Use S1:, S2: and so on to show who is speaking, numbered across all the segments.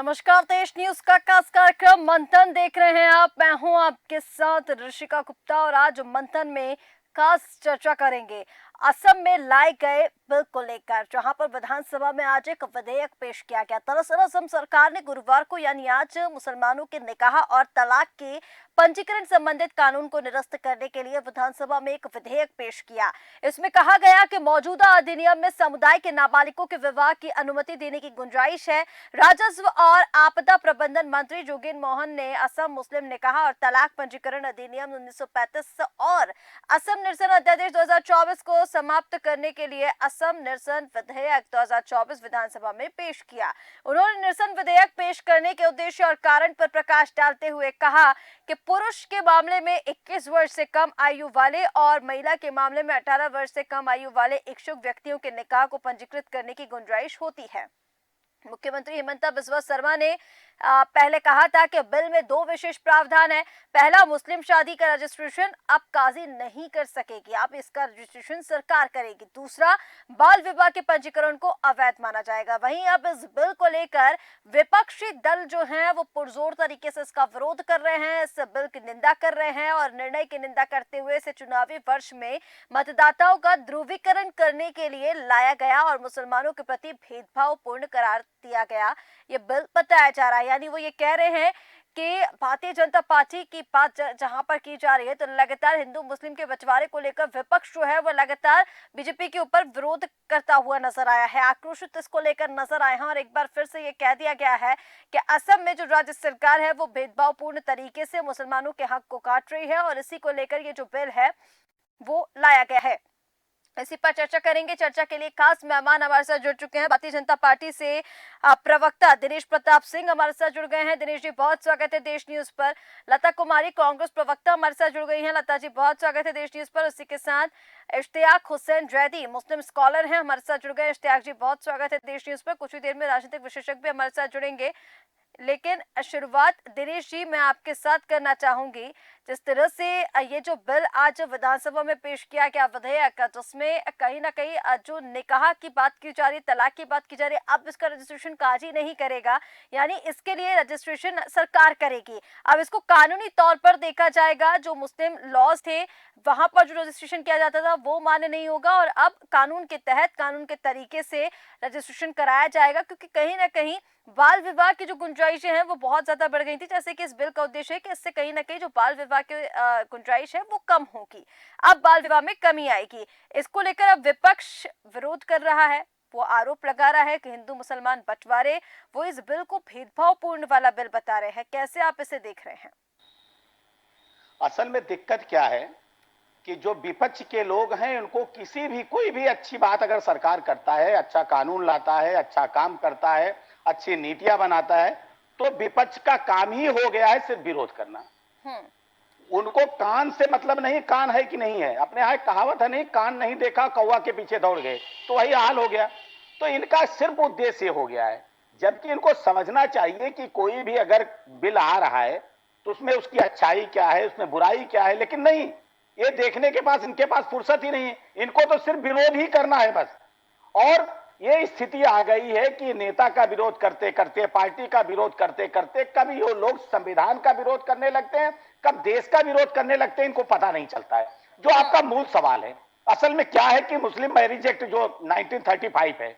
S1: नमस्कार, देश न्यूज का खास कार्यक्रम मंथन देख रहे हैं आप। मैं हूं आपके साथ ऋषिका गुप्ता और आज मंथन में खास चर्चा करेंगे असम में लाए गए बिल को लेकर, जहां पर विधानसभा में आज एक विधेयक पेश किया गया। दरअसल असम सरकार ने गुरुवार को यानी आज मुसलमानों के निकाह और तलाक के पंजीकरण संबंधित कानून को निरस्त करने के लिए विधानसभा में एक विधेयक पेश किया। इसमें कहा गया कि मौजूदा अधिनियम में समुदाय के नाबालिगों के विवाह की अनुमति देने की गुंजाइश है। राजस्व और आपदा प्रबंधन मंत्री जोगेन मोहन ने असम मुस्लिम निकाह और तलाक पंजीकरण अधिनियम 1935 और असम निरसन अध्यादेश 2024 को समाप्त करने के लिए असम निरसन विधेयक 2024 विधानसभा में पेश किया। उन्होंने निरसन विधेयक पेश करने के उद्देश्य और कारण पर प्रकाश डालते हुए कहा कि पुरुष के मामले में 21 वर्ष से कम आयु वाले और महिला के मामले में 18 वर्ष से कम आयु वाले इच्छुक व्यक्तियों के निकाह को पंजीकृत करने की गुंजाइश होती है। मुख्यमंत्री हिमंता बिस्वा शर्मा ने पहले कहा था कि बिल में दो विशेष प्रावधान है। पहला, मुस्लिम शादी का रजिस्ट्रेशन अब काजी नहीं कर सकेगी, अब इसका रजिस्ट्रेशन सरकार करेगी। दूसरा, बाल विवाह के पंजीकरण को अवैध माना जाएगा। वहीं अब इस बिल को लेकर विपक्षी दल जो हैं वो पुरजोर तरीके से इसका विरोध कर रहे हैं, इस बिल की निंदा कर रहे हैं और निर्णय की निंदा करते हुए इसे चुनावी वर्ष में मतदाताओं का ध्रुवीकरण करने के लिए लाया गया और मुसलमानों के प्रति भेदभावपूर्ण करार दिया गया ये बिल बताया जा रहा है। यानी वो ये कह रहे हैं कि भारतीय जनता पार्टी की बात जहां पर की जा रही है तो लगातार हिंदू मुस्लिम के बंटवारे को लेकर विपक्ष जो है वो लगातार बीजेपी के ऊपर विरोध करता हुआ नजर आया है, आक्रोशित इसको लेकर नजर आए हैं। और एक बार फिर से ये कह दिया गया है कि असम में जो राज्य सरकार है वो भेदभावपूर्ण तरीके से मुसलमानों के हक को काट रही है और इसी को लेकर ये जो बिल है वो लाया गया है। इसी पर चर्चा करेंगे। चर्चा के लिए खास मेहमान हमारे साथ जुड़ चुके हैं। भारतीय जनता पार्टी से प्रवक्ता दिनेश प्रताप सिंह हमारे साथ जुड़ गए हैं। दिनेश जी, बहुत स्वागत है देश न्यूज पर। लता कुमारी, कांग्रेस प्रवक्ता, हमारे साथ जुड़ गई हैं। लता जी, बहुत स्वागत है देश न्यूज पर। उसी के साथ इश्तियाक हुसैन जैदी, मुस्लिम स्कॉलर हैं, हमारे साथ जुड़ गए। इश्तियाक जी, बहुत स्वागत है देश न्यूज पर। कुछ ही देर में राजनीतिक विशेषज्ञ भी हमारे साथ जुड़ेंगे, लेकिन शुरुआत दिनेश जी मैं आपके साथ करना चाहूंगी। जिस तरह से ये जो बिल आज विधानसभा में पेश किया गया विधेयक, जिसमें कहीं ना कहीं जो निकाह की बात की जा रही, तलाक की बात की जा रही, अब इसका रजिस्ट्रेशन काजी नहीं करेगा, यानी इसके लिए रजिस्ट्रेशन सरकार करेगी। अब इसको कानूनी तौर पर देखा जाएगा, जो मुस्लिम लॉज थे वहां पर जो रजिस्ट्रेशन किया जाता था वो मान्य नहीं होगा और अब कानून के तहत, कानून के तरीके से रजिस्ट्रेशन कराया जाएगा, क्योंकि कहीं ना कहीं बाल विवाह की जो गुंजाइशें हैं वो बहुत ज्यादा बढ़ गई थी। जैसे कि इस बिल का उद्देश्य है कि इससे कहीं ना कहीं जो बाल विवाह की गुंजाइश है वो कम होगी, अब बाल विवाह में कमी आएगी। इसको लेकर अब विपक्ष विरोध कर रहा है, वो आरोप लगा रहा है कि हिंदू मुसलमान बंटवारे वो इस बिल को भेदभावपूर्ण वाला बिल बता रहे हैं। कैसे आप इसे देख रहे हैं?
S2: असल में दिक्कत क्या है कि जो विपक्ष के लोग हैं उनको किसी भी, कोई भी अच्छी बात अगर सरकार करता है, अच्छा कानून लाता है, अच्छा काम करता है, अच्छी नीतियां बनाता है, तो विपक्ष का काम ही हो गया है सिर्फ विरोध करना। उनको कान से मतलब नहीं, कान है कि नहीं है। अपने यहाँ कहावत है नहीं, कान नहीं देखा कौवा के पीछे दौड़ गए, तो वही हाल हो गया। तो इनका सिर्फ उद्देश्य हो गया है, जबकि इनको समझना चाहिए कि कोई भी अगर बिल आ रहा है तो उसमें उसकी अच्छाई क्या है, उसमें बुराई क्या है, लेकिन नहीं, ये देखने के पास इनके पास फुर्सत ही नहीं है। इनको तो सिर्फ विरोध ही करना है बस। और ये स्थिति आ गई है कि नेता का विरोध करते करते, पार्टी का विरोध करते करते, कब ये लोग संविधान का विरोध करने लगते हैं, कब देश का विरोध करने लगते हैं, इनको पता नहीं चलता है। जो आपका मूल सवाल है, असल में क्या है कि मुस्लिम मैरिज एक्ट जो 1935 है,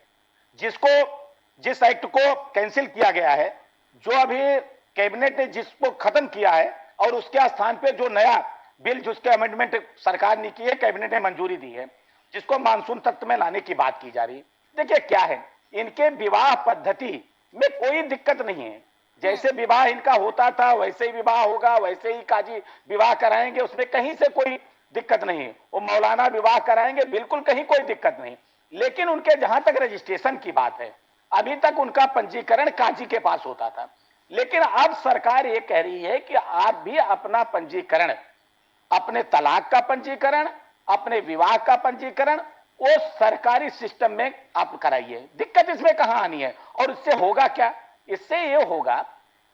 S2: जिस एक्ट को कैंसिल किया गया है, जो अभी कैबिनेट ने जिसको खत्म किया है और उसके स्थान पे जो नया बिल जिसके अमेंडमेंट सरकार ने की है, कैबिनेट ने मंजूरी दी है, जिसको मानसून तत्व में लाने की बात की जा रही है। देखिए क्या है, इनके विवाह पद्धति में कोई दिक्कत नहीं है। जैसे विवाह इनका होता था वैसे ही विवाह होगा, वैसे ही काजी विवाह कराएंगे, उसमें कहीं से कोई दिक्कत नहीं है। वो मौलाना विवाह कराएंगे, बिल्कुल कहीं कोई दिक्कत नहीं। लेकिन उनके जहां तक रजिस्ट्रेशन की बात है, अभी तक उनका पंजीकरण काजी के पास होता था, लेकिन अब सरकार ये कह रही है कि आप भी अपना पंजीकरण, अपने तलाक का पंजीकरण, अपने विवाह का पंजीकरण वो सरकारी सिस्टम में आप कराइए। दिक्कत इसमें कहां आनी है? और इससे होगा क्या? इससे ये होगा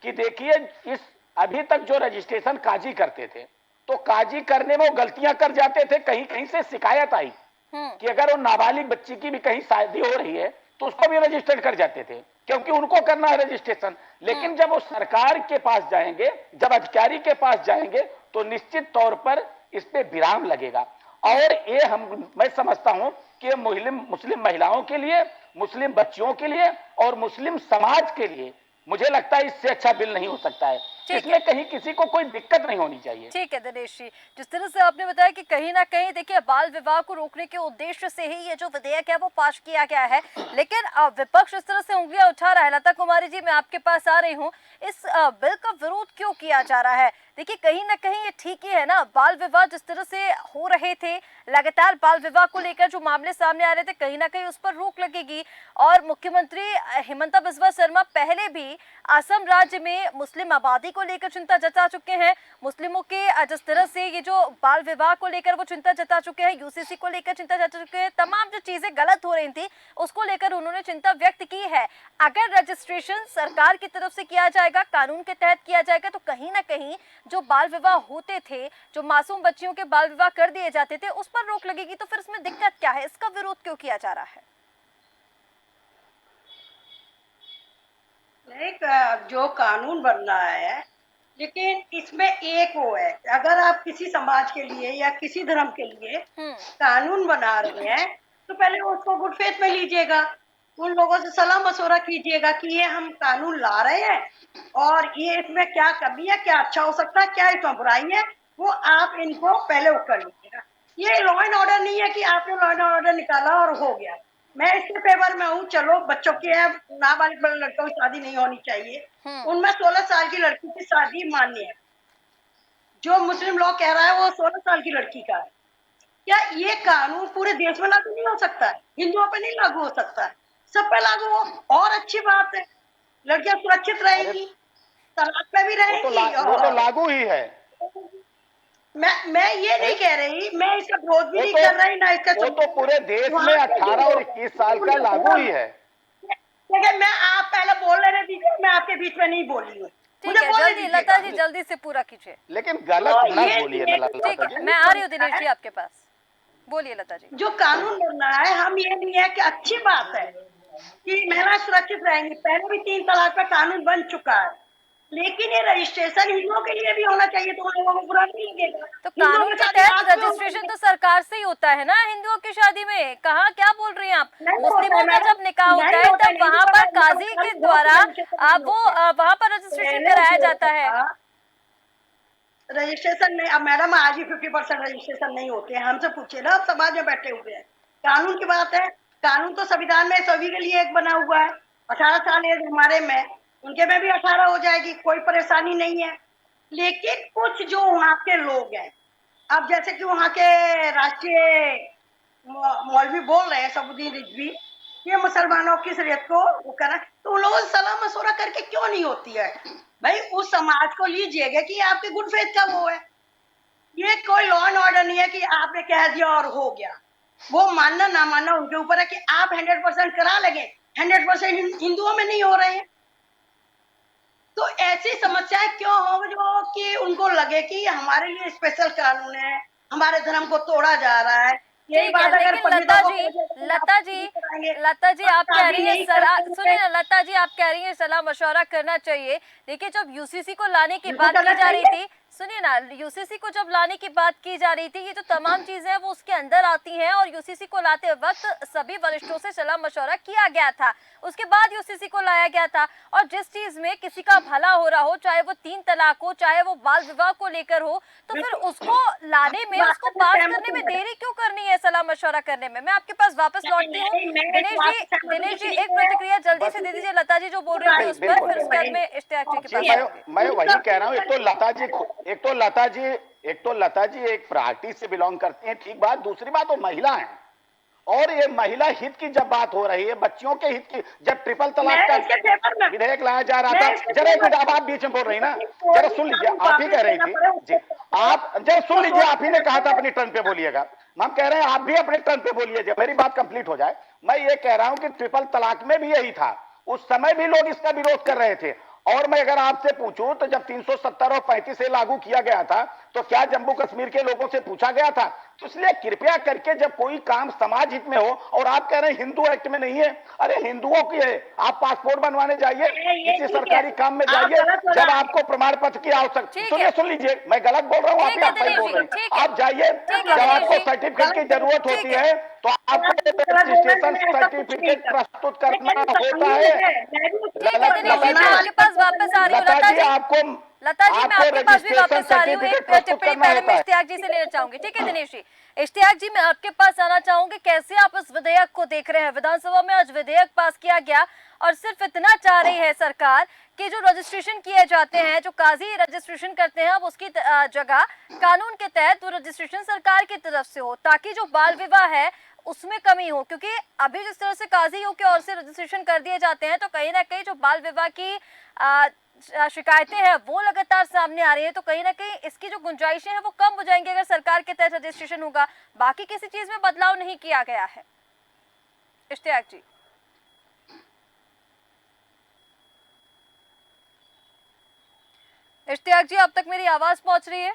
S2: कि देखिए, इस अभी तक जो रजिस्ट्रेशन काजी करते थे, तो काजी करने में वो गलतियां कर जाते थे। कहीं कहीं से शिकायत आई कि अगर वो नाबालिग बच्ची की भी कहीं शादी हो रही है तो उसको भी रजिस्टर्ड कर जाते थे। क्योंकि उनको करना है रजिस्ट्रेशन। लेकिन जब वो सरकार के पास जाएंगे, जब अधिकारी के पास जाएंगे, तो निश्चित तौर पर इस पे विराम लगेगा। और ये मैं समझता हूं कि ये मुस्लिम महिलाओं के लिए, मुस्लिम बच्चियों के लिए और मुस्लिम समाज के लिए, मुझे लगता है इससे अच्छा बिल नहीं हो सकता है। इसमें कहीं किसी को कोई दिक्कत नहीं होनी चाहिए।
S1: ठीक है दिनेश जी, जिस तरह से आपने बताया कि कहीं ना कहीं देखिए बाल विवाह को रोकने के उद्देश्य से ही ये जो विधेयक है वो पास किया गया है, लेकिन विपक्ष इस तरह से उंगलियां उठा रहा है। लता कुमारी जी, मैं आपके पास आ रही हूँ, इस बिल का विरोध क्यों किया जा रहा है? देखिए कहीं ना कहीं ये ठीक ही है ना, बाल विवाह जिस तरह से हो रहे थे, लगातार बाल विवाह को लेकर जो मामले सामने आ रहे थे, कहीं ना कहीं उस पर रोक लगेगी। और मुख्यमंत्री हिमंता बिस्वा शर्मा पहले भी असम राज्य में मुस्लिम आबादी को लेकर चिंता जता चुके हैं, मुस्लिमों के जिस तरह से ये जो बाल विवाह को लेकर वो चिंता जता चुके हैं, यूसीसी को लेकर चिंता जता चुके हैं, तमाम जो चीजें गलत हो रही थी उसको लेकर उन्होंने चिंता व्यक्त की है। अगर रजिस्ट्रेशन सरकार की तरफ से किया जाएगा, कानून के तहत किया जाएगा, तो कहीं ना कहीं जो बाल विवाह होते थे, जो मासूम बच्चियों के बाल विवाह कर दिए जाते थे, उस पर रोक लगेगी। तो फिर इसमें दिक्कत क्या है? इसका विरोध क्यों किया जा रहा है?
S3: नहीं, जो कानून बन रहा है, लेकिन इसमें एक वो है, अगर आप किसी समाज के लिए या किसी धर्म के लिए कानून बना रहे हैं तो पहले उसको गुड फेथ में लीजिएगा, उन लोगों से सलाह मशवरा कीजिएगा कि ये हम कानून ला रहे हैं और ये इसमें क्या कमी है, क्या अच्छा हो सकता है, क्या इसमें बुराई है, वो आप इनको पहले वो कर लीजिएगा। ये लॉ एंड ऑर्डर नहीं है कि आपने लॉ एंड ऑर्डर निकाला और हो गया। मैं इसके फेवर में हूँ, चलो बच्चों की है, नाबालिग लड़कों की शादी नहीं होनी चाहिए, उनमें 16 साल की लड़की की शादी मान्य है। जो मुस्लिम लॉ कह रहा है वो 16 साल की लड़की का है। क्या ये कानून पूरे देश में लागू नहीं हो सकता है? हिंदुओं पे नहीं लागू हो सकता है? सब पे लागू हो और अच्छी बात है, लड़कियां सुरक्षित रहेंगी, तलाक पे भी रहेंगी।
S2: वो तो लागू ही है।
S3: मैं ये नहीं कह रही, मैं इसका विरोध भी नहीं कर रही, ना इसका
S2: वो तो पूरे देश में 18 और 21 साल का लागू ही है।
S3: लेकिन मैं आप पहले बोल रहे दीजिए, मैं आपके बीच में नहीं बोल रही हूँ।
S1: ठीक है, जल्दी लता जी जल्दी से पूरा कीजिए।
S2: लेकिन गलत ना बोलिए ना लता जी।
S1: ठीक है, मैं आ रही हूँ दिनेश जी आपके पास, बोलिए लता जी।
S3: जो कानून बन रहा है, हम ये नहीं है कि अच्छी बात है कि महिला सुरक्षित रहेंगी, पहले भी 3 तलाक का कानून बन चुका है, लेकिन ये रजिस्ट्रेशन हिंदुओं के लिए भी होना चाहिए, तो लोगों को बुरा नहीं लगेगा।
S1: तो कानून के तहत रजिस्ट्रेशन तो सरकार से ही होता है ना, हिंदुओं की शादी में कहाँ क्या बोल रही हैं आप? मुस्लिमों का जब निकाह होता है तब वहाँ पर काजी के द्वारा वो वहाँ पर रजिस्ट्रेशन कराया जाता है।
S3: रजिस्ट्रेशन नहीं, अब मैडम आज ही 50% रजिस्ट्रेशन नहीं होते हैं, हमसे पूछिए ना, आप समाज में बैठे हुए हैं। कानून की बात है, कानून तो संविधान में सभी के लिए एक बना हुआ है। 18 साल एज हमारे में, उनके में भी 18 हो जाएगी, कोई परेशानी नहीं है। लेकिन कुछ जो वहाँ के लोग हैं, अब जैसे कि वहाँ के राष्ट्रीय मौलवी बोल रहे हैं सबुद्दीन रिजवी, ये मुसलमानों की शरीयत को वो करा, तो उन लोगों से सलाह मशवरा करके क्यों नहीं होती है? भाई उस समाज को लीजिएगा कि आपके गुड फेथ का वो है, ये कोई लॉ एंड ऑर्डर नहीं है कि आपने कह दिया और हो गया। वो मानना ना मानना उनके ऊपर है कि आप 100% करा लगे, 100% हिंदुओं में नहीं हो रहे हैं। तो ऐसी समस्याएं क्यों हो जो कि उनको लगे कि हमारे लिए स्पेशल कानून है, हमारे धर्म को तोड़ा जा रहा है।
S1: ठीक है, लेकिन लता जी आप कह रही है सलाह, सुनिए ना लता जी, आप कह रही है सलाह मशवरा करना चाहिए। देखिए जब यूसीसी को लाने की बात की जा रही थी, सुनिए ना, यूसीसी को जब लाने की बात की जा रही थी, ये जो तमाम चीजें हैं वो उसके अंदर आती हैं, और यूसीसी को लाते वक्त सभी वरिष्ठों से सलाह मशवरा किया गया था, उसके बाद यूसीसी को लाया गया था। और जिस चीज में किसी का भला हो रहा हो, चाहे वो 3 तलाक हो, चाहे वो बाल विवाह को लेकर हो, तो फिर उसको लाने में, उसको पास करने में देरी क्यों करनी है, सलाह मशवरा करने में? मैं आपके पास वापस लौटती हूँ। दिनेश जी एक प्रतिक्रिया जल्दी से दे दीजिए लता जी जो बोल रही थी उस पर, फिर उसके बाद में इश्तियाक जी के पास।
S2: मैं वही कह रहा हूँ, एक तो लता जी एक पार्टी से बिलोंग करती हैं, ठीक बात। दूसरी बात वो महिला है, और ये महिला हित की जब बात हो रही है, बच्चियों के हित की, जब ट्रिपल तलाक का विधेयक लाया जा रहा था, जरा एक मिनट, अब आप बीच में बोल रही ना, जरा सुन लीजिए, आप ही कह रही थी जी, आप जरा सुन लीजिए, आप ही ने कहा था अपनी टर्न पे बोलिएगा, हम कह रहे हैं आप भी अपने टर्न पे बोलिए, मेरी बात कंप्लीट हो जाए। मैं ये कह रहा हूं कि ट्रिपल तलाक में भी यही था, उस समय भी लोग इसका विरोध कर रहे थे। और मैं अगर आपसे पूछूं तो जब 370 और 35 से लागू किया गया था, तो क्या जम्मू कश्मीर के लोगों से पूछा गया था? तो इसलिए कृपया करके जब कोई काम समाज हित में हो, और आप कह रहे हैं हिंदू एक्ट में नहीं है, अरे हिंदुओं की है, आप पासपोर्ट बनवाने जाइए,
S3: ये
S2: किसी
S3: ठीक है,
S2: सरकारी काम में
S3: आप
S2: जाइए,
S3: गलत हो
S2: जब
S3: रहा है।
S2: आपको प्रमाण पत्र की आवश्यकता,
S1: ठीक
S2: सुनिए,
S1: है,
S2: सुन लीजिए, मैं गलत बोल रहा हूँ,
S1: ठीक है
S2: आप सही
S1: दिनेश
S2: बोल
S1: जी,
S2: रहे हैं।
S1: ठीक है,
S2: आप जाइए,
S1: ठीक है
S2: जब
S1: दिनेश
S2: आपको
S1: जी,
S2: सर्टिफिकेट की जरूरत
S3: ठीक
S2: होती
S3: है,
S2: है तो आपको
S3: गलत बोलना,
S2: रजिस्ट्रेशन
S3: मैंने ऐसा कुछ नहीं
S2: सर्टिफिकेट
S3: कहा।
S2: प्रस्तुत
S3: लेकिन
S2: करना होता
S3: कानून
S2: है।
S3: है, मैं भी उसको
S1: ठीक है दिनेश जी,
S2: लता
S1: मैं
S2: जी,
S1: आपके पास वापस आ रही हूँ।
S2: लता
S1: लता
S2: जी,
S1: जी,
S2: आपको
S1: लता जी, मैं
S2: आपको
S1: आपके पास भी
S2: रजिस्ट्रेशन
S1: वापस आ रही हूँ।
S2: सर्टिफिकेट
S1: एक
S2: प्रस्तुत
S1: टिप्पणी
S2: करना
S1: पहले मैं
S2: होता है।
S1: इश्तियाक जी से लेना चाहूंगी। ठीक है दिनेश जी, इश्तियाक जी, मैं आपके पास आना चाहूंगी। कैसे आप इस विधेयक को देख रहे हैं? विधानसभा में आज विधेयक पास किया गया और सिर्फ इतना चाह रही है सरकार कि जो रजिस्ट्रेशन किए जाते हैं, जो काजी रजिस्ट्रेशन करते हैं, अब उसकी जगह कानून के तहत वो रजिस्ट्रेशन सरकार की तरफ से हो, ताकि जो बाल विवाह है उसमें कमी हो। क्योंकि अभी जिस तरह से काजियों की ओर से रजिस्ट्रेशन कर दिए जाते हैं, तो कहीं ना कहीं जो बाल विवाह की शिकायतें हैं वो लगातार सामने आ रही है। तो कहीं ना कहीं इसकी जो गुंजाइशें हैं वो कम हो जाएंगी अगर सरकार के तहत रजिस्ट्रेशन होगा। बाकी किसी चीज में बदलाव नहीं किया गया है। इश्तियाक जी, इश्तियाक जी, अब तक मेरी आवाज पहुंच रही है?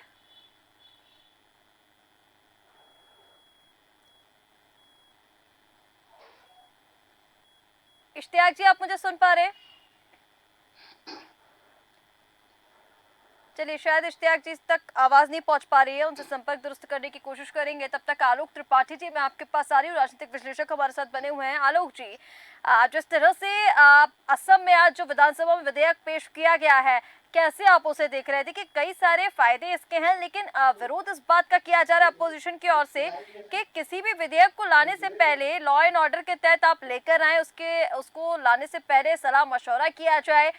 S1: इश्तियाक जी, आप मुझे सुन पा रहे हैं? चलिए, शायद इश्तियाक जी तक आवाज नहीं पहुंच पा रही है, उनसे संपर्क दुरुस्त करने की कोशिश करेंगे। तब तक आलोक त्रिपाठी जी, मैं आपके पास आ रही हूँ। राजनीतिक विश्लेषक हमारे साथ बने हुए हैं। आलोक जी, जिस तरह से असम में आज जो विधानसभा में विधेयक पेश किया गया है, कैसे आप उसे देख रहे हैं? देखिए, कई सारे फायदे इसके हैं, लेकिन विरोध इस बात का किया जा रहा है अपोजिशन की ओर से कि किसी भी विधेयक को लाने से पहले लॉ एंड ऑर्डर के तहत आप लेकर आए, उसको लाने से पहले सलाह मशवरा किया जाए,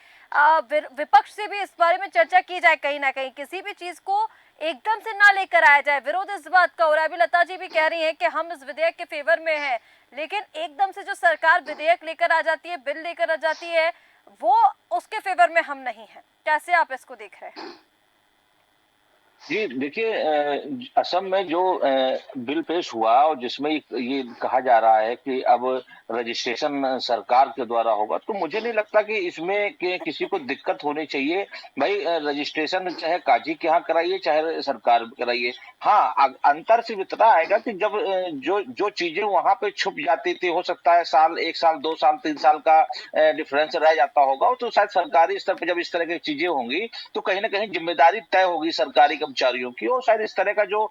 S1: विपक्ष से भी इस बारे में चर्चा की जाए, कहीं ना कहीं किसी भी चीज को एकदम से ना लेकर आया जाए। विरोध इस बात का हो रहा है। अभी लता जी भी कह रही हैं कि हम इस विधेयक के फेवर में हैं, लेकिन एकदम से जो सरकार विधेयक लेकर आ जाती है, बिल लेकर आ जाती है, वो उसके फेवर में हम नहीं हैं। कैसे आप इसको देख रहे हैं?
S4: जी देखिए, असम में जो बिल पेश हुआ और जिसमें ये कहा जा रहा है कि अब रजिस्ट्रेशन सरकार के द्वारा होगा, तो मुझे नहीं लगता कि इसमें किसी को दिक्कत होनी चाहिए। भाई, रजिस्ट्रेशन चाहे काजी के यहाँ कराइए चाहे सरकार कराइए। हाँ, अंतर सिर्फ इतना आएगा कि जब जो जो चीजें वहां पे छुप जाती थी, हो सकता है साल, 1 साल, 2 साल, 3 साल का डिफरेंस रह जाता होगा, तो शायद सरकारी स्तर पर जब इस तरह की चीजें होंगी तो कहीं ना कहीं जिम्मेदारी तय होगी सरकारी कर्मचारियों की, और शायद इस तरह का जो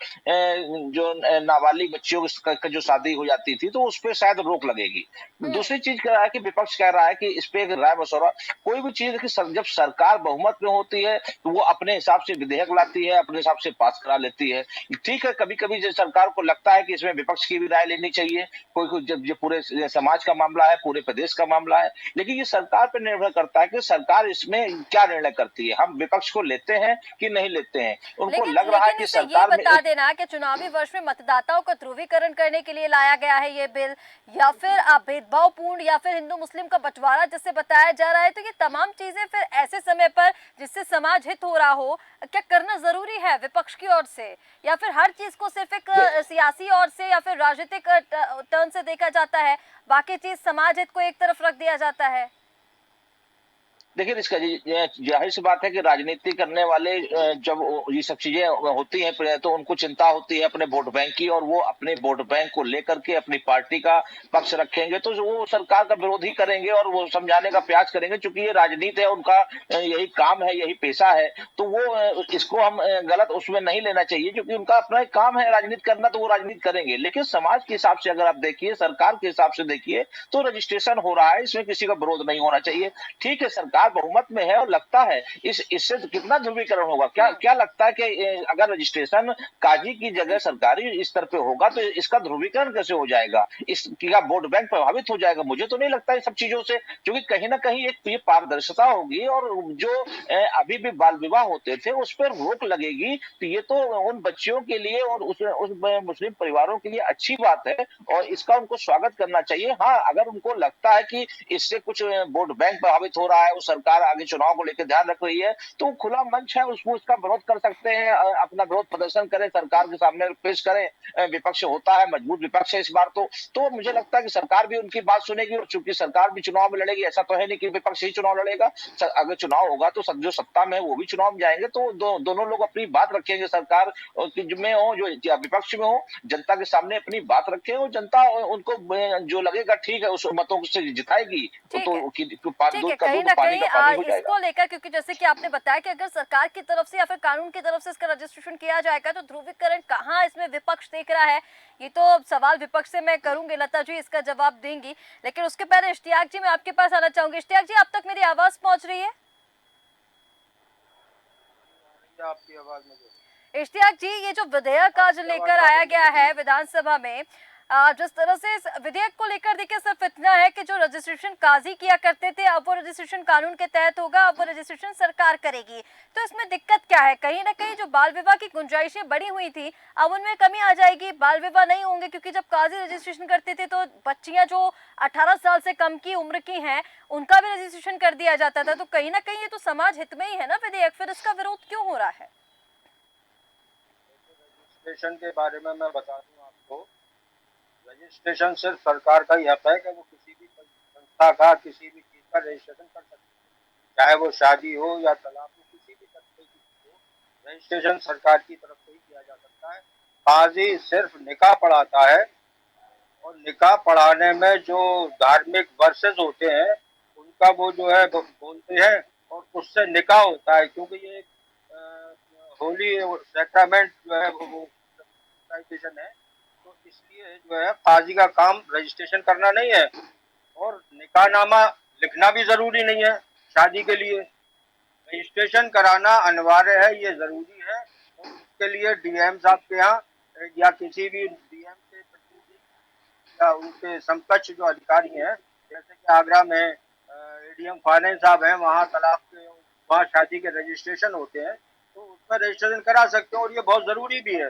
S4: नाबालिग बच्चियों का जो शादी हो जाती थी तो उस पर शायद रोक लगेगी। दूसरी चीज कह रहा है कि विपक्ष कह रहा है कि इस पे एक राय मशवरा, कोई भी चीज की जब सरकार बहुमत में होती है तो वो अपने हिसाब से विधेयक लाती है, अपने हिसाब से पास करा लेती है। ठीक है, कभी कभी जब सरकार को लगता है कि इसमें विपक्ष की भी राय लेनी चाहिए, कोई जब ये पूरे समाज का मामला है, पूरे प्रदेश का मामला है, लेकिन ये सरकार पर निर्भर करता है कि सरकार इसमें क्या निर्णय करती है। हम विपक्ष को लेते हैं कि नहीं लेते हैं। उनको लग रहा है कि
S1: इसे ये
S4: सरकार
S1: बता देना कि चुनावी वर्ष में मतदाताओं का ध्रुवीकरण करने के लिए लाया गया है ये बिल, या फिर भेदभावपूर्ण, या फिर हिंदू मुस्लिम का बंटवारा जिससे बताया जा रहा है, तो ये तमाम चीजें फिर ऐसे समय पर जिससे समाज हित हो रहा हो, क्या करना जरूरी है विपक्ष की ओर से? या फिर हर चीज को सिर्फ एक सियासी ओर से या फिर राजनीतिक टर्न से देखा जाता है, बाकी चीज समाज हित को एक तरफ रख दिया जाता है?
S4: देखिए, इसका जाहिर सी बात है कि राजनीति करने वाले जब ये सब चीजें होती हैं तो उनको चिंता होती है अपने वोट बैंक की, और वो अपने वोट बैंक को लेकर के अपनी पार्टी का पक्ष रखेंगे, तो वो सरकार का विरोध ही करेंगे और वो समझाने का प्रयास करेंगे। क्योंकि ये राजनीति है, उनका यही काम है, यही पेशा है, तो वो इसको हम गलत उसमें नहीं लेना चाहिए, क्योंकि उनका अपना एक काम है राजनीति करना, तो वो राजनीति करेंगे। लेकिन समाज के हिसाब से अगर आप देखिए, सरकार के हिसाब से देखिए, तो रजिस्ट्रेशन हो रहा है, इसमें किसी का विरोध नहीं होना चाहिए। ठीक है, सरकार बहुमत में है और लगता है इससे कितना ध्रुवीकरण होगा, क्या लगता है कि अगर रजिस्ट्रेशन काजी की जगह सरकारी स्तर पे होगा तो इसका ध्रुवीकरण कैसे हो जाएगा, इसका वोट बैंक प्रभावित हो जाएगा? मुझे तो नहीं लगता इन सब चीजों से, क्योंकि कहीं ना कहीं एक ये पारदर्शिता होगी, और जो अभी भी बाल विवाह होते थे उस पर रोक लगेगी, तो ये तो उन बच्चियों के लिए और उस मुस्लिम परिवारों के लिए अच्छी बात है, और इसका उनको स्वागत करना चाहिए। हाँ, अगर उनको लगता है कि इससे कुछ वोट बैंक प्रभावित हो रहा है, वो सरकार आगे चुनाव को लेकर ध्यान रख रही है, तो खुला मंच है, उसको उसका विरोध कर सकते हैं, अपना विरोध प्रदर्शन करें, सरकार के सामने पेश करें। विपक्ष होता है, मजबूत विपक्ष है इस बार तो मुझे लगता है कि सरकार भी उनकी बात सुनेगी, और चूंकि सरकार भी चुनाव में लड़ेगी, ऐसा तो है नहीं कि विपक्ष ही चुनाव लड़ेगा। अगर चुनाव होगा तो जो सत्ता में है वो भी चुनाव में जाएंगे, तो दोनों लोग अपनी बात रखेंगे, सरकार में हो जो विपक्ष में हो, जनता के सामने अपनी बात रखें, और जनता उनको जो लगेगा ठीक है उस मतों से जिताएगी,
S1: ठीक है,
S4: तो
S1: ठीक है।
S4: दूध का
S1: कहीं
S4: दूध
S1: ना
S4: पानी
S1: कहीं
S4: का पानी हो जाएगा।
S1: इसको लेकर, क्योंकि जैसे कि आपने बताया कि अगर सरकार की तरफ से या फिर कानून की तरफ से इसका रजिस्ट्रेशन किया जाएगा तो ध्रुवीकरण कहाँ इसमें विपक्ष देख रहा है, ये तो सवाल विपक्ष से मैं करूंगी, लता जी इसका जवाब देंगी। लेकिन उसके पहले इश्तियाक जी मैं आपके पास आना चाहूंगी। इश्तियाक जी, अब तक मेरी आवाज पहुंच रही है?
S5: आपकी आवाज मुझे।
S1: इश्तियाक जी, ये जो विधेयक आज लेकर आया गया है विधानसभा में, जिस तरह से इस विधेयक को लेकर देखिए सिर्फ इतना है कि जो रजिस्ट्रेशन काजी किया करते थे अब वो रजिस्ट्रेशन कानून के तहत होगा, अब वो रजिस्ट्रेशन सरकार करेगी। तो इसमें दिक्कत क्या है? कहीं ना कहीं जो बाल विवाह की गुंजाइशें बढ़ी हुई थी अब उनमें कमी आ जाएगी, बाल विवाह नहीं होंगे, क्योंकि जब काजी रजिस्ट्रेशन करते थे तो बच्चियां जो 18 साल से कम की उम्र की हैं उनका भी रजिस्ट्रेशन कर दिया जाता था। तो कहीं ना कहीं ये तो समाज हित में ही है ना विधेयक, फिर इसका विरोध क्यों हो रहा है?
S5: रजिस्ट्रेशन के बारे में मैं बता दूं आपको, रजिस्ट्रेशन सिर्फ सरकार का ही हक है कि वो किसी भी संस्था का किसी भी चीज का रजिस्ट्रेशन कर सकती है, चाहे वो शादी हो या तलाक हो, किसी भी तरीके की चीज हो, रजिस्ट्रेशन सरकार की तरफ से ही किया जा सकता है। काजी सिर्फ निकाह पढ़ाता है, और निकाह पढ़ाने में जो धार्मिक वर्सेस होते हैं उनका वो जो है बोलते हैं, और उससे निकाह होता है, क्योंकि ये होली सैक्रामेंट जो है वो है, तो इसलिए जो है काजी का काम रजिस्ट्रेशन करना नहीं है, और निकाहनामा लिखना भी जरूरी नहीं है शादी के लिए। रजिस्ट्रेशन कराना अनिवार्य है, ये जरूरी है, और उसके लिए डीएम साहब के यहाँ या किसी भी डीएम के प्रतिनिधि या उनके समकक्ष जो अधिकारी हैं, जैसे कि आगरा में एडीएम फाइनेंस साहब हैं, वहाँ तलाक के वहाँ शादी के रजिस्ट्रेशन होते हैं, तो उसमें रजिस्ट्रेशन करा सकते हैं, और ये बहुत जरूरी भी है,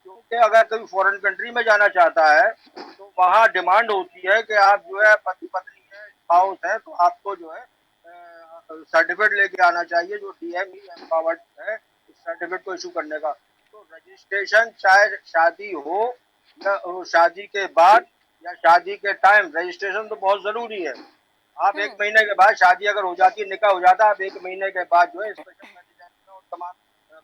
S5: क्योंकि अगर कोई फॉरेन कंट्री में जाना चाहता है तो वहाँ डिमांड होती है कि आप जो है पति पत्नी है, स्पाउस है, तो आपको जो है सर्टिफिकेट लेके आना चाहिए, जो डीएम ही एम्पावर्ड है इस सर्टिफिकेट को इशू करने का। तो रजिस्ट्रेशन चाहे शादी हो या शादी के बाद या शादी के टाइम, रजिस्ट्रेशन तो बहुत जरूरी है। आप 1 महीने के बाद शादी अगर हो जाती है, निकाह हो जाता है, आप 1 महीने के बाद जो है स्पेशल मेडिसिन और तमाम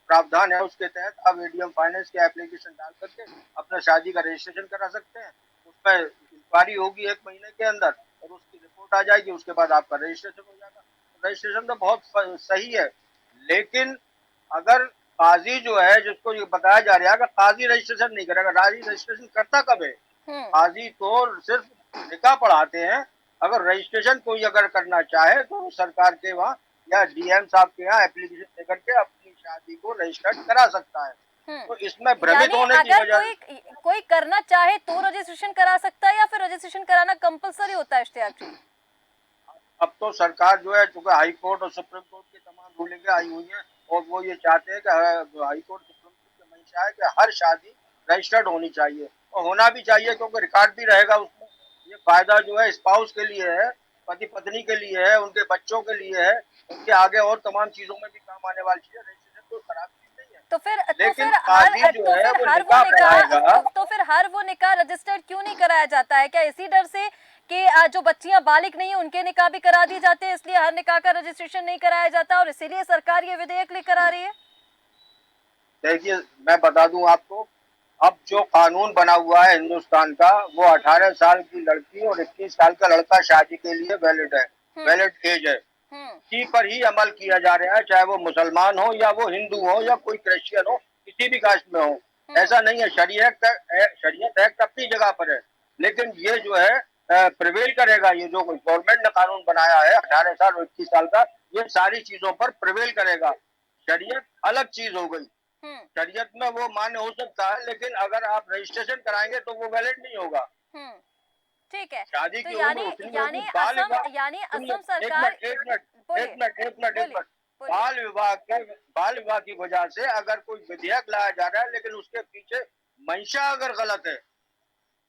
S5: प्रावधान है उसके तहत आप एडीएम फाइनेंस के एप्लीकेशन डाल करके अपना शादी का रजिस्ट्रेशन करा सकते हैं। उसमें इंक्वायरी होगी 1 महीने के अंदर, और उसकी रिपोर्ट आ जाएगी, उसके बाद आपका रजिस्ट्रेशन हो जाएगा। रजिस्ट्रेशन तो बहुत सही है, लेकिन अगर काजी जो है, जिसको ये बताया जा रहा है कि काजी रजिस्ट्रेशन नहीं करेगा, काजी रजिस्ट्रेशन करता कब है? काजी तो सिर्फ निकाह पढ़ाते हैं। अगर रजिस्ट्रेशन कोई अगर करना चाहे तो सरकार के वहाँ या डीएम साहब के यहाँ एप्लीकेशन लेकर के अपनी शादी को रजिस्टर्ड करा सकता है। तो इसमें भ्रमित होने की
S1: वजह, कोई करना चाहे तो रजिस्ट्रेशन करा सकता है या फिर रजिस्ट्रेशन कराना कंपलसरी होता है? इश्तियाक जी,
S5: अब तो सरकार जो है, चूंकि हाई कोर्ट और सुप्रीम कोर्ट की तमाम रूलिंगें आई हुई हैं, और वो ये चाहते हैं कि हाई कोर्ट सुप्रीम कोर्ट की मंशा है कि हर शादी रजिस्टर्ड होनी चाहिए, और होना भी चाहिए, क्योंकि रिकॉर्ड भी रहेगा उसमें। ये फायदा जो है स्पाउस के लिए है, पति पत्नी के लिए है, उनके बच्चों के लिए है, उनके आगे और तमाम चीजों में भी काम आने वाली चीज है। रजिस्ट्रेशन कोई खराब चीज नहीं है,
S1: तो फिर हर वो निकाह रजिस्टर्ड क्यों नहीं कराया जाता है? क्या इसी डर से कि जो बच्चियां बालिग नहीं है उनके निकाह भी करा दिए जाते हैं, इसलिए हर निकाह का रजिस्ट्रेशन नहीं कराया जाता और इसीलिए सरकार ये विधेयक लेकर आ रही है?
S5: देखिए, मैं बता दूं आपको, अब जो कानून बना हुआ है हिंदुस्तान का, वो 18 साल की लड़की और 21 साल का लड़का शादी के लिए वैलिड है, वैलिड एज है, इसी पर ही अमल किया जा रहा है, चाहे वो मुसलमान हो या वो हिंदू हो या कोई क्रिश्चियन हो, किसी भी कास्ट में हो। ऐसा नहीं है, शरीयत एक्ट अपनी जगह पर है, लेकिन ये जो है प्रिवेल करेगा, ये जो गवर्नमेंट ने कानून बनाया है 18 साल और 21 साल का, ये सारी चीजों पर प्रिवेल करेगा। शरीयत अलग चीज हो गई, शरीयत में वो मान्य हो सकता है, लेकिन अगर आप रजिस्ट्रेशन कराएंगे तो वो वैलिड नहीं होगा।
S1: ठीक है,
S5: शादी
S1: तो
S5: की
S1: यानी असम सरकार,
S5: एक मिनट, बाल विवाह की वजह से अगर कोई विधेयक लाया जा रहा है, लेकिन उसके पीछे मंशा अगर गलत है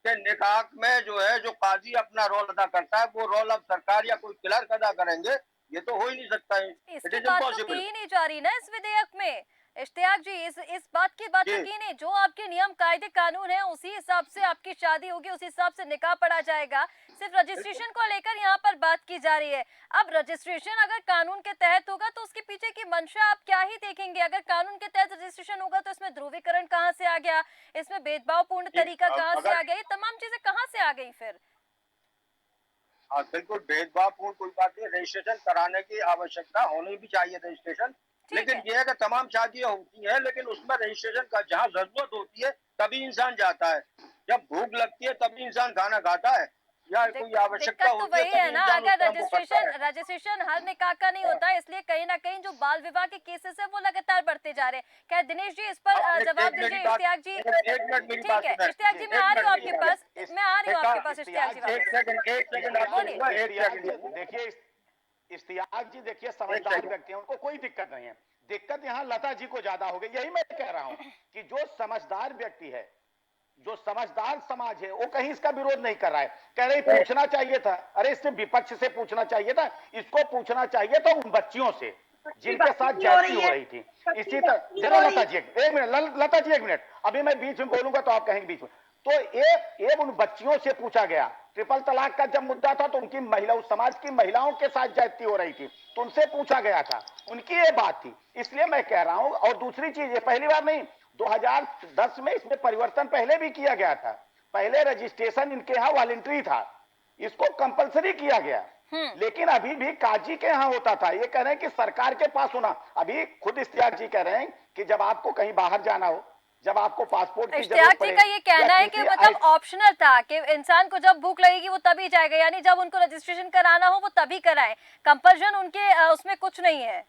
S5: कि निकाह में जो है जो काजी अपना रोल अदा करता है, वो रोल अब सरकार या कोई क्लर्क अदा करेंगे, ये तो हो ही नहीं सकता है, इट
S1: इसकी
S5: इज
S1: बात तो की
S5: इम्पॉसिबल।
S1: ही नहीं जा रही ना इस विधेयक में। इश्तियाक जी, इस बात की बात तो
S5: जी
S1: की नहीं। जो आपके नियम कायदे कानून है उसी हिसाब से आपकी शादी होगी, उसी हिसाब से निकाह पढ़ा जाएगा। सिर्फ
S5: बिल्कुल।
S1: रजिस्ट्रेशन को लेकर यहाँ पर बात की जा रही है। अब रजिस्ट्रेशन अगर कानून के तहत होगा तो उसके पीछे की मंशा आप क्या ही देखेंगे। अगर कानून के तहत रजिस्ट्रेशन होगा तो इसमें ध्रुवीकरण कहाँ से आ गया, इसमें भेदभावपूर्ण
S5: जी,
S1: तरीका कहाँ से
S5: अगर
S1: आ गया, ये तमाम चीजें कहाँ से आ गई फिर।
S5: हाँ बिल्कुल भेदभावपूर्ण कोई बात नहीं, रजिस्ट्रेशन कराने की आवश्यकता होनी भी चाहिए रजिस्ट्रेशन।
S1: ठीक
S5: लेकिन
S1: है।
S5: ये है कि तमाम शादियां होती हैं लेकिन उसमें रजिस्ट्रेशन का जहाँ जरूरत होती है तभी इंसान जाता है, जब भूख लगती है तभी इंसान खाना खाता है, या कोई आवश्यकता
S1: दिक्कत तो
S5: होती है
S1: वही है
S5: तभी
S1: ना,
S5: इंसान उस
S1: अगर
S5: काम को करता है।
S1: रजिस्ट्रेशन हर निकाह का नहीं होता है, इसलिए कहीं ना कहीं जो बाल विवाह के केसेस है वो लगातार बढ़ते जा रहे हैं। क्या दिनेश जी इस पर
S5: हाँ,
S1: जवाब
S5: मेरी
S1: दीजिए।
S5: बात,
S1: इश्तियाक जी,
S5: एक मिनट मेरी
S1: ठीक
S5: बात
S1: है
S5: सुने।
S1: इश्तियाक
S2: जी
S1: जी, मैं
S5: एक
S1: आ रही हूँ
S5: मिनट
S1: आपके
S5: मेरी
S1: पास,
S5: बात,
S1: मैं आ रही हूँ
S5: देखा,
S1: आपके पास इश्तियाक जी
S5: एक
S1: वापस।
S5: सेकंड,
S1: बोलिए।
S5: एक सेकंड,
S2: देखिए इश्तियाक जी देखिए
S5: एक
S2: समझदार
S5: सेकंड।
S2: व्यक्ति हैं, उनको कोई दिक्कत नहीं है। दिक्कत यहाँ लता जी को ज्यादा हो गई। यही मैं कह रहा हूं कि जो समझदार व्यक्ति है, जो समझदार समाज है, वो कहीं इसका विरोध नहीं कर रहा है। कह रहे पूछना चाहिए था। अरे इससे विपक्ष से पूछना चाहिए था, इसको पूछना चाहिए था उन बच्चियों से
S3: सबकी
S2: जिनके
S3: भक्ति
S2: साथ
S3: की हो
S2: ज्यादती
S3: रही
S2: हो
S3: है,
S2: रही थी।
S3: सबकी
S2: इसी तरह
S3: भक्ति
S2: जरा
S3: हो रही
S2: लता
S3: है।
S2: जी एक मिनट, लता जी एक मिनट, अभी मैं बीच में बोलूंगा तो आप कहेंगे बीच में। तो एक उन बच्चियों से पूछा गया, ट्रिपल तलाक का जब मुद्दा था तो उनकी महिला, उस समाज की महिलाओं के साथ ज्यादती हो रही थी तो उनसे पूछा गया था, उनकी ये बात थी। इसलिए मैं कह रहा हूं। और दूसरी चीज, ये पहली बार नहीं, 2010 में इसमें परिवर्तन पहले भी किया गया था। पहले रजिस्ट्रेशन इनके यहाँ वॉलंटरी था, इसको कंपलसरी किया गया। लेकिन अभी भी काजी के यहाँ होता था। ये कह रहे हैं कि सरकार के पास होना। अभी खुद इश्तियाक जी कह रहे हैं कि जब आपको कहीं बाहर जाना हो, जब आपको पासपोर्ट की जरूरत
S1: इश्तियाक जी
S2: पड़े
S1: का ये
S2: या
S1: कहना है कि
S2: किसी
S1: मतलब ऑप्शनल था कि इंसान को जब भूख लगेगी वो तभी जाएगा, यानी जब उनको रजिस्ट्रेशन कराना हो वो तभी कराएं। कंपल्शन उनके उसमें कुछ नहीं है।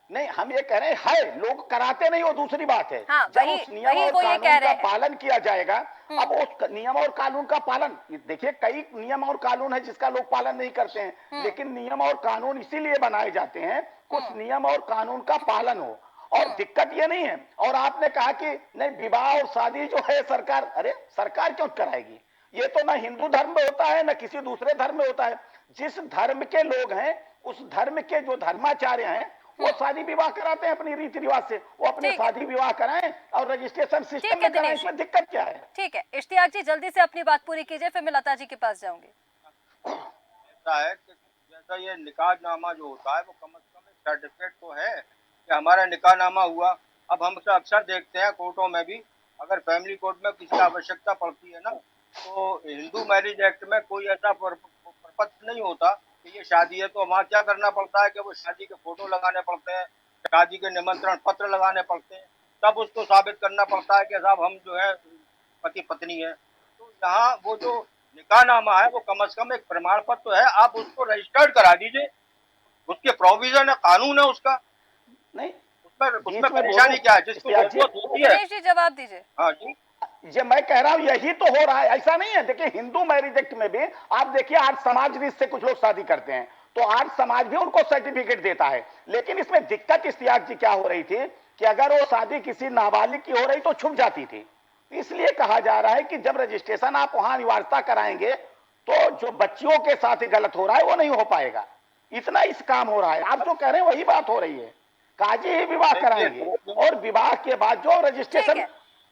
S2: नहीं, हम ये कह रहे हैं है, लोग कराते नहीं, वो दूसरी बात है।
S1: हाँ,
S2: जब
S1: वही
S2: उस नियम
S1: वही
S2: और
S1: वो ये कह
S2: कानून
S1: रहे
S2: का
S1: हैं।
S2: पालन किया जाएगा। अब उस नियम और कानून का पालन, देखिए कई नियम और कानून है जिसका लोग पालन नहीं करते हैं, लेकिन नियम और कानून इसीलिए बनाए जाते हैं कुछ नियम और कानून का पालन हो। और दिक्कत ये नहीं है। और आपने कहा कि नहीं विवाह और शादी जो है सरकार, अरे सरकार क्यों कराएगी? ये तो ना हिंदू धर्म में होता है ना किसी दूसरे धर्म में होता है। जिस धर्म के लोग हैं उस धर्म के जो धर्माचार्य हैं वो शादी विवाह कराते हैं अपनी रीति रिवाज से, वो अपने
S1: ठीक है।
S2: शादी विवाह कराएं और रजिस्ट्रेशन सिस्टम
S1: ठीक है
S2: में कराएं,
S1: दिनेश,
S2: इसमें दिक्कत क्या है?
S1: ठीक है इश्तियाक जी, जल्दी से अपनी बात पूरी कीजिए, फिर मैं लता जी के पास जाऊंगी।
S5: ऐसा है कि जैसा ये निकाहनामा जो होता है वो कम से कम एक सर्टिफिकेट तो है कि हमारा निकाहनामा हुआ। अब हम तो अक्सर देखते हैं कोर्टों में भी, अगर फैमिली कोर्ट में किसी आवश्यकता पड़ती है ना, तो हिंदू मैरिज एक्ट में कोई ऐसा प्रपत्र नहीं होता कि ये शादी है, तो वहाँ क्या करना पड़ता है कि वो शादी के फोटो लगाने पड़ते हैं, शादी के निमंत्रण पत्र लगाने पड़ते हैं, तब उसको साबित करना पड़ता है कि साहब हम जो है पति पत्नी है। तो यहाँ वो जो निकाहनामा है वो कम से कम एक प्रमाण पत्र तो है, आप उसको रजिस्टर्ड करा दीजिए, उसके प्रोविजन है, कानून है उसका,
S2: नहीं
S5: उसमें परेशानी क्या है जिसको जरूरत होती है।
S1: दिनेश जी जवाब दीजिए।
S5: हाँ जी,
S2: ये मैं कह रहा हूं यही तो हो रहा है, ऐसा नहीं है। देखिए हिंदू मैरिज एक्ट में भी आप देखिए आर्य समाज भी इससे कुछ लोग शादी करते हैं तो आर्य समाज भी उनको सर्टिफिकेट देता है। लेकिन इसमें दिक्कत इश्तियाक जी क्या हो रही थी कि अगर वो शादी किसी नाबालिग की हो रही तो छुप जाती थी। इसलिए कहा जा रहा है कि जब रजिस्ट्रेशन आप वहां अनिवार्यता कराएंगे तो जो बच्चियों के साथ गलत हो रहा है वो नहीं हो पाएगा। इतना इस काम हो रहा है। आप जो कह रहे हैं वही बात हो रही है। काजी ही विवाह कराएंगे और विवाह के बाद जो रजिस्ट्रेशन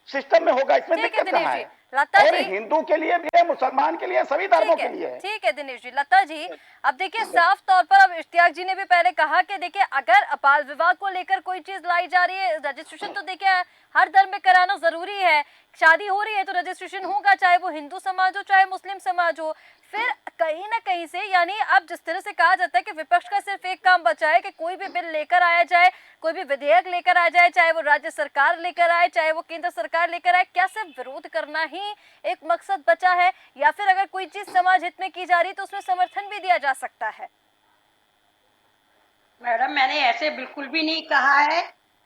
S2: सिस्टम में होगा, इसमें
S1: ठीक है
S2: दिक्कत कहाँ
S1: दिनेश जी।
S2: है?
S1: लता
S2: और
S1: जी,
S2: हिंदू के लिए भी है, मुसलमान के लिए, सभी धर्मों के लिए है।
S1: ठीक है दिनेश जी। लता जी, अब देखिए साफ तौर पर अब इश्तियाक जी ने भी पहले कहा कि देखिए अगर बाल विवाह को लेकर कोई चीज लाई जा रही है, रजिस्ट्रेशन तो देखिए हर धर्म में कराना जरूरी है। शादी हो रही है तो रजिस्ट्रेशन होगा, चाहे वो हिंदू समाज हो चाहे मुस्लिम समाज हो। फिर कहीं ना कहीं से, यानी अब जिस तरह से कहा जाता है कि विपक्ष का सिर्फ एक काम बचा है कि कोई भी बिल लेकर आया जाए, कोई भी विधेयक लेकर आ जाए, चाहे वो राज्य सरकार लेकर आए चाहे वो केंद्र सरकार लेकर आए, क्या सिर्फ विरोध करना ही एक मकसद बचा है, या फिर अगर कोई चीज समाज हित में की जा रही तो उसमें समर्थन भी दिया जा सकता है?
S3: मैडम मैंने ऐसे बिल्कुल भी नहीं कहा है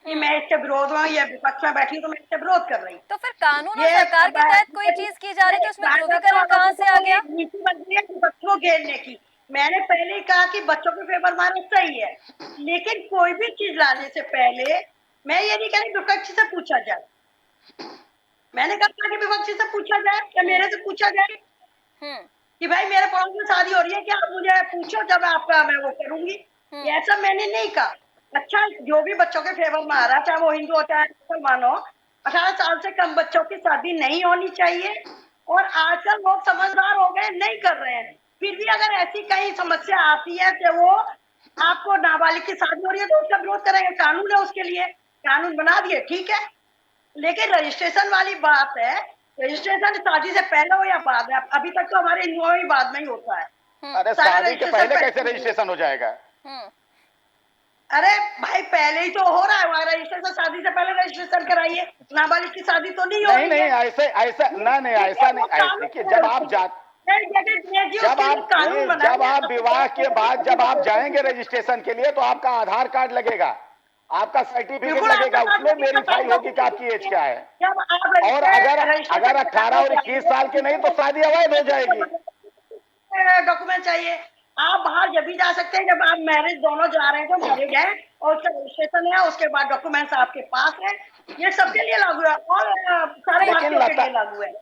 S3: कि मैं इससे विरोध हूँ या विपक्ष में बैठी तो मैं इससे विरोध कर रही हूँ।
S1: तो फिर कानून और सरकार के तहत कोई चीज की जा रही तो उसमें ध्रुवीकरण कहाँ से आ गया?
S3: नीति बन रही है विपक्ष को घेरने की। मैंने पहले ही कहा कि बच्चों के पेपर मारना सही है, लेकिन कोई भी चीज लाने से पहले मैं ये नहीं कह रही विपक्ष से पूछा जाए। मैंने कहा कि विपक्ष से पूछा जाए या मेरे से पूछा जाए कि भाई मेरे पड़ोस में शादी हो रही है, क्या आप मुझे पूछो, जब आपका मैं वो करूंगी। ये ऐसा मैंने नहीं कहा। अच्छा, जो भी बच्चों के फेवर में आ रहा है, चाहे वो हिंदू हो चाहे मुसलमान हो, 18 साल से कम बच्चों की शादी नहीं होनी चाहिए। और आजकल लोग समझदार हो गए, नहीं कर रहे हैं। फिर भी अगर ऐसी कहीं समस्या आती है कि वो आपको नाबालिग की शादी हो रही है, तो उसका विरोध करेंगे, कानून है उसके लिए, कानून बना दिए, ठीक है। लेकिन रजिस्ट्रेशन वाली बात है, रजिस्ट्रेशन शादी से पहले हो या बाद में, अभी तक तो हमारे हिंदुओं में बाद में ही होता है।
S2: अरे
S3: सारा
S2: शादी के
S3: रजिस्ट्रेशन
S2: पहले कैसे रजिस्ट्रेशन हो जाएगा?
S3: अरे भाई, पहले ही तो हो रहा है वहाँ रजिस्ट्रेशन, शादी से पहले रजिस्ट्रेशन कराइए। नाबालिग की शादी तो नहीं हो
S2: नहीं
S3: रही
S2: नहीं,
S3: है।
S2: ऐसे ऐसा ना, नहीं
S3: ठीक है,
S2: ऐसा
S3: वो
S2: नहीं,
S3: कानून
S2: देखिए
S3: है
S2: जब आप
S3: उसकी।
S2: जा
S3: नहीं, जगह भेजिए,
S2: जब
S3: उसके लिए
S2: आप
S3: कानून बना
S2: जब
S3: दिया,
S2: आप
S3: तब
S2: विवाह के बाद जब आप जाएंगे
S3: तो
S2: रजिस्ट्रेशन के लिए, तो आपका आधार कार्ड लगेगा, आपका सर्टिफिकेट
S3: बिल्कुल आपका
S2: लगेगा,
S3: बात
S2: उसमें
S3: लगेगा,
S2: वेरीफाई
S3: सारे
S2: होगी कि आपकी एज
S3: डॉक्यूमेंट
S2: क्या है।
S3: जब आप
S2: और अगर
S3: रजिस्ट्रेशन
S2: 18 और 21 साल के नहीं तो शादी अवैध हो जाएगी।
S3: डॉक्यूमेंट चाहिए। आप बाहर जब भी जा सकते हैं जब आप मैरिज दोनों जा रहे हैं, तो मैरिज है और उसका रजिस्ट्रेशन है, उसके बाद डॉक्यूमेंट्स आपके पास है। ये सबके लिए लागू है, और सारे
S2: लेकिन
S3: भारतीयों के
S2: लता
S3: लिए लागू है।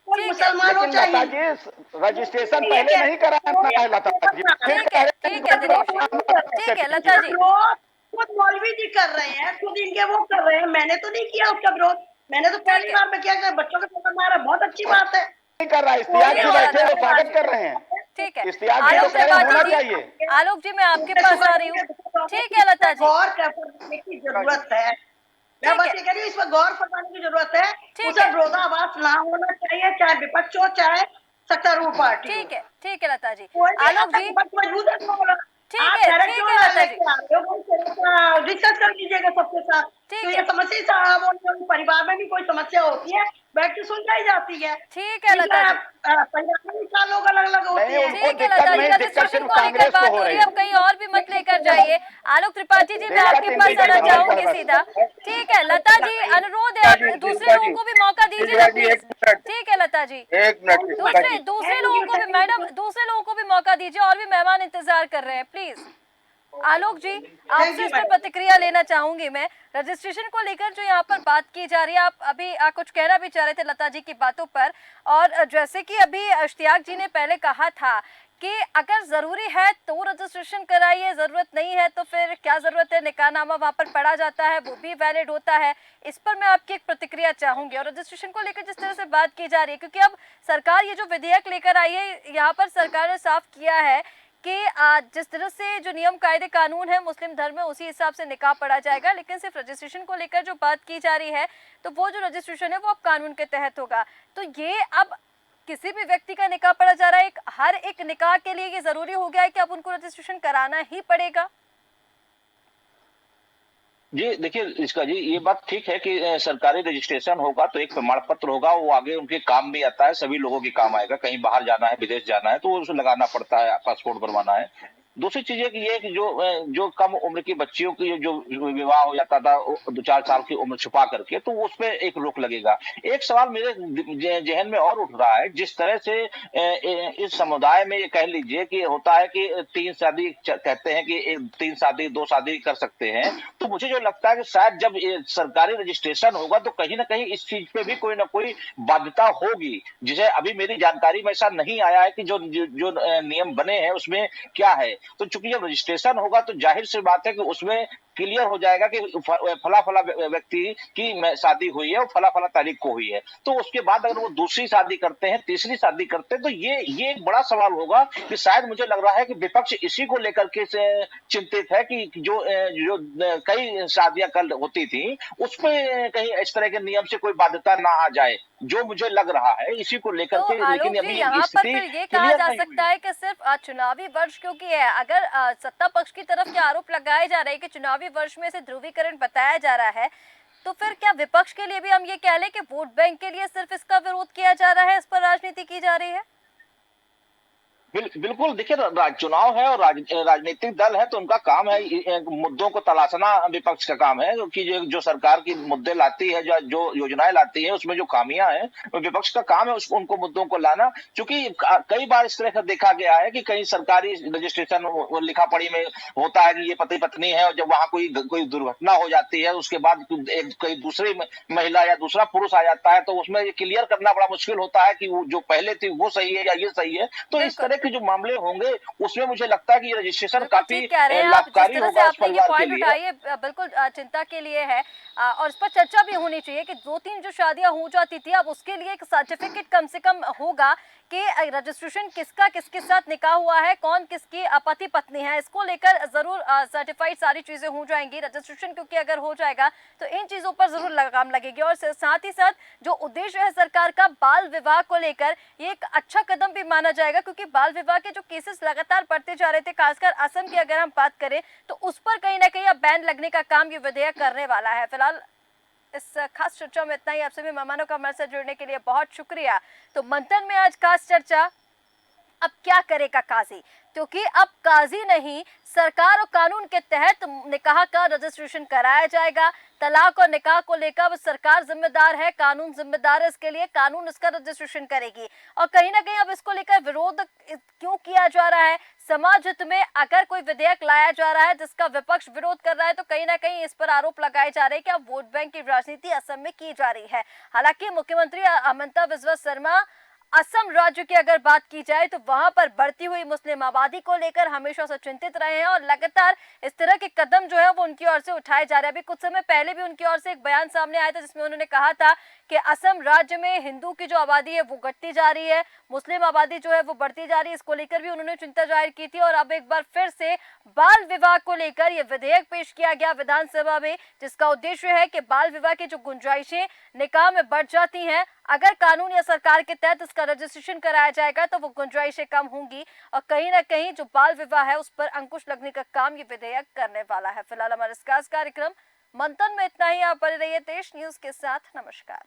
S3: कोई
S1: ठीक है,
S3: मुसलमान हो
S2: लेकिन
S3: चाहे
S2: लता
S3: हिंदू।
S2: जी, रजिस्ट्रेशन
S3: ये
S2: पहले
S3: कह
S2: नहीं
S3: वो
S2: कराना
S3: भी
S2: है लता
S3: अपने
S2: जी,
S3: बना रहे
S2: फिर
S3: हैं।
S1: ठीक
S2: कह
S1: है,
S2: रहे हैं
S1: ठीक है
S2: कि
S1: दिनेश जी, ठीक है लता जी।
S3: विरोध खुद मौलवी जी कर रहे हैं, खुद इनके वो कर रहे हैं, मैंने तो नहीं किया उसका विरोध। मैंने तो
S1: ठीक
S3: पहली
S1: है,
S3: बार में किया कि बच्चों के साथ मारा, बहुत अच्छी बात है।
S2: नहीं कर रहा,
S3: कोई
S2: इश्तियाक
S1: ठीक
S2: जी
S1: है
S2: बैठे
S1: लता
S2: हैं, वो
S1: जी,
S2: स्वागत कर रहे हैं।
S1: ठीक है।
S2: इश्तियाक जी तो
S1: आलोक
S2: कह रहे हैं
S1: त्रिपाठी
S2: होना
S1: जी,
S2: चाहिए।
S1: आलोक जी मैं आपके पास आ रही हूँ। ठीक है लता जी,
S3: गौर करने की जरूरत है। मैं
S1: ठीक
S3: बस
S1: है,
S3: ये कह रही हूँ, इस पर गौर फरमाने की जरूरत है।
S1: ठीक
S3: उसे
S1: है,
S3: विरोधाभास ना होना चाहिए, चाहे विपक्ष हो चाहे सत्तारूढ़ पार्टी हो।
S1: ठीक है लता जी।
S3: कोई भी
S1: आलोक
S3: आपका
S1: जी,
S3: विपक्ष मौजूद है तो बोला। आप डायरेक्ट
S1: ठीक
S3: क्यों
S1: है लता जी,
S3: लेके आ रहे हो, डिस्कस कर लीजिएगा सबके साथ। तो
S1: ठीक
S3: ये
S1: है,
S3: समस्या साहब और परिवार में भी कोई समस्या होती है, बैठ के सुलझाई जाती है।
S1: ठीक है लता जी,
S3: परिवार में भी 4 लोग अलग अलग होते
S2: नहीं,
S3: हैं।
S2: उनको
S1: ठीक है
S2: दिक्कत
S1: लता जी।
S2: नहीं, दिक्कत
S1: रजिस्ट्रेशन
S2: सिर्फ
S1: को लेकर
S2: कांग्रेस को
S1: बात
S2: हो
S1: हो रही
S2: रही
S1: है, अब
S2: है।
S1: कहीं और भी मत लेकर जाइए। आलोक त्रिपाठी जी मैं
S2: दिक्कत
S1: आपके
S2: इनकी
S1: पास आना
S2: कांग्रेस को
S1: चाहूंगी
S2: है बस।
S1: सीधा। ठीक है लता जी, अनुरोध है आप दूसरे लोगों को भी मौका दीजिए ना प्लीज। ठीक है लता जी,
S5: एक मिनट शिल्पा जी।
S1: दूसरे लोगों को भी मैडम, दूसरे लोगों को भी मौका दीजिए, और भी मेहमान इंतजार कर रहे हैं प्लीज। आलोक जी,
S3: थैंक
S1: आपसे
S3: यू
S1: इस पर
S3: मैडम।
S1: प्रतिक्रिया लेना चाहूंगी मैं। रजिस्ट्रेशन को लेकर जो यहाँ पर बात की जा रही है, आप अभी कुछ कहना भी चाह रहे थे लता जी की बातों पर। और जैसे कि अभी इश्तियाक जी ने पहले कहा था कि अगर जरूरी है तो रजिस्ट्रेशन कराइए, जरूरत नहीं है तो फिर क्या जरूरत है, निकाहनामा वहां पर पढ़ा जाता है, वो भी वैलिड होता है। इस पर मैं आपकी एक प्रतिक्रिया चाहूंगी। और रजिस्ट्रेशन को लेकर जिस तरह से बात की जा रही है, क्योंकि अब सरकार ये जो विधेयक लेकर आई है, यहाँ पर सरकार ने साफ किया है कि जिस तरह से जो नियम कायदे कानून है मुस्लिम धर्म में, उसी हिसाब से निकाह पढ़ा जाएगा। लेकिन सिर्फ रजिस्ट्रेशन को लेकर जो बात की जा रही है, तो वो जो रजिस्ट्रेशन है वो अब कानून के तहत होगा। तो ये अब किसी भी व्यक्ति का निकाह पढ़ा जा रहा है, हर एक निकाह के लिए ये जरूरी हो गया है कि अब उनको रजिस्ट्रेशन कराना ही पड़ेगा।
S4: जी देखिए इसका जी, ये बात ठीक है कि सरकारी रजिस्ट्रेशन होगा तो एक प्रमाण पत्र होगा, वो आगे उनके काम भी आता है, सभी लोगों के काम आएगा। कहीं बाहर जाना है, विदेश जाना है, तो उसे लगाना पड़ता है, पासपोर्ट बनवाना है। दूसरी चीज है कि ये कि जो कम उम्र की बच्चियों की जो विवाह हो जाता था 2-4 साल की उम्र छुपा करके, तो उस पर एक रोक लगेगा। एक सवाल मेरे जहन में और उठ रहा है, जिस तरह से इस समुदाय में ये कह लीजिए कि होता है कि 3 शादी कहते हैं कि 3 शादी 2 शादी कर सकते हैं, तो मुझे जो लगता है कि शायद जब ये सरकारी रजिस्ट्रेशन होगा तो कहीं ना कहीं इस चीज पे भी कोई ना कोई बाध्यता होगी, जिसे अभी मेरी जानकारी में ऐसा नहीं आया है कि जो नियम बने हैं उसमें क्या है। तो चूंकि जब रजिस्ट्रेशन होगा तो जाहिर सी बात है कि उसमें क्लियर हो जाएगा कि फला फला व्यक्ति की शादी हुई है और फला फला तारीख को हुई है। तो उसके बाद अगर वो दूसरी शादी करते हैं, तीसरी शादी करते हैं, तो ये एक बड़ा सवाल होगा कि शायद मुझे लग रहा है कि विपक्ष इसी को लेकर के चिंतित है कि जो कई शादियां कल होती थी उस पे कहीं इस तरह के नियम से कोई बाध्यता ना आ जाए, जो मुझे लग रहा है इसी को लेकर
S1: तो
S4: के। लेकिन
S1: आलोक जी,
S4: अभी
S1: यहाँ पर
S4: स्थिति
S1: फिर ये कहा
S4: क्लियर
S1: जा
S4: नहीं
S1: सकता
S4: हुई।
S1: है कि सिर्फ चुनावी वर्ष क्योंकि है, अगर सत्ता पक्ष की तरफ के आरोप लगाए जा रहे हैं कि चुनावी वर्ष में से ध्रुवीकरण बताया जा रहा है, तो फिर क्या विपक्ष के लिए भी हम ये कह लें कि वोट बैंक के लिए सिर्फ इसका विरोध किया जा रहा है, इस पर राजनीति की जा रही है?
S4: बिल्कुल देखिए, चुनाव है और राजनीतिक दल है, तो उनका काम है मुद्दों को तलाशना। विपक्ष का काम है कि जो सरकार की मुद्दे लाती है, जो योजनाएं लाती है, उसमें जो खामियां हैं, विपक्ष का काम है उसको उनको मुद्दों को लाना। क्योंकि कई बार इस तरह का देखा गया है कि कहीं सरकारी रजिस्ट्रेशन लिखा पढ़ी में होता है कि ये पति पत्नी है, और जब वहां कोई कोई दुर्घटना हो जाती है, उसके बाद कोई दूसरी महिला या दूसरा पुरुष आ जाता है, तो उसमें ये क्लियर करना बड़ा मुश्किल होता है कि वो जो पहले थी वो सही है या ये सही है। तो इस तरह के जो मामले होंगे उसमें मुझे लगता है कि ये रजिस्ट्रेशन
S1: बिल्कुल
S4: काफी
S1: ठीक कह रहे हैं आप। जिस
S4: लाभकारी
S1: तरह से
S4: होगा उस
S1: आपने ये
S4: परिवार के
S1: पॉइंट
S4: लिए।
S1: उठाई है बिल्कुल चिंता के लिए है। और इस पर चर्चा भी होनी चाहिए कि 2-3 जो शादियां हो जाती थी, अब उसके लिए एक सर्टिफिकेट कम से कम होगा कि रजिस्ट्रेशन किसका किसके साथ निकाह हुआ है, कौन किसकी पति पत्नी है। इसको लेकर जरूर सर्टिफाइड सारी चीजें हो जाएंगी। रजिस्ट्रेशन क्योंकि अगर हो जाएगा तो इन चीजों पर जरूर लगाम लगेगी। और साथ ही साथ जो उद्देश्य है सरकार का बाल विवाह को लेकर, ये एक अच्छा कदम भी माना जाएगा, क्योंकि बाल विवाह के जो केसेस लगातार बढ़ते जा रहे थे, खासकर असम की अगर हम बात करें, तो उस पर कहीं ना कहीं अब बैन लगने का काम ये विधेयक करने वाला है। फिलहाल इस खास चर्चा में इतना ही। आपसे भी मेहमानों का हमारे साथ जुड़ने के लिए बहुत शुक्रिया। तो मंथन में आज खास चर्चा, अब क्या करेगा काजी, क्योंकि अब काजी नहीं, सरकार और कानून के तहत निकाह का रजिस्ट्रेशन कराया जाएगा। तलाक और निकाह को लेकर अब सरकार जिम्मेदार है, कानून जिम्मेदार है इसके लिए, कानून इसका रजिस्ट्रेशन करेगी। और कहीं ना कहीं अब इसको लेकर विरोध क्यों किया जा रहा है, समाज हित में अगर कोई विधेयक लाया जा रहा है जिसका विपक्ष विरोध कर रहा है, तो कहीं ना कहीं इस पर आरोप लगाए जा रहे हैं कि अब वोट बैंक की राजनीति असम में की जा रही है। हालांकि मुख्यमंत्री हिमंता बिस्वा शर्मा, असम राज्य की अगर बात की जाए तो वहां पर बढ़ती हुई मुस्लिम आबादी को लेकर हमेशा से चिंतित रहे हैं, और लगातार इस तरह के कदम जो है वो उनकी ओर से उठाए जा रहे हैं। अभी कुछ समय पहले भी उनकी ओर से एक बयान सामने आया था जिसमें उन्होंने कहा था कि असम राज्य में हिंदू की जो आबादी है वो घटती जा रही है, मुस्लिम आबादी जो है वो बढ़ती जा रही है। इसको लेकर भी उन्होंने चिंता जाहिर की थी। और अब एक बार फिर से बाल विवाह को लेकर यह विधेयक पेश किया गया विधानसभा में, जिसका उद्देश्य है कि बाल विवाह की जो गुंजाइशें निकाह में बढ़ जाती हैं, अगर कानून या सरकार के तहत इसका रजिस्ट्रेशन कराया जाएगा तो वो गुंजाइशें कम होंगी, और कहीं ना कहीं जो बाल विवाह है उस पर अंकुश लगने का काम ये विधेयक करने वाला है। फिलहाल हमारे इस खास कार्यक्रम मंथन में इतना ही। आप बने रहिए देश न्यूज के साथ। नमस्कार।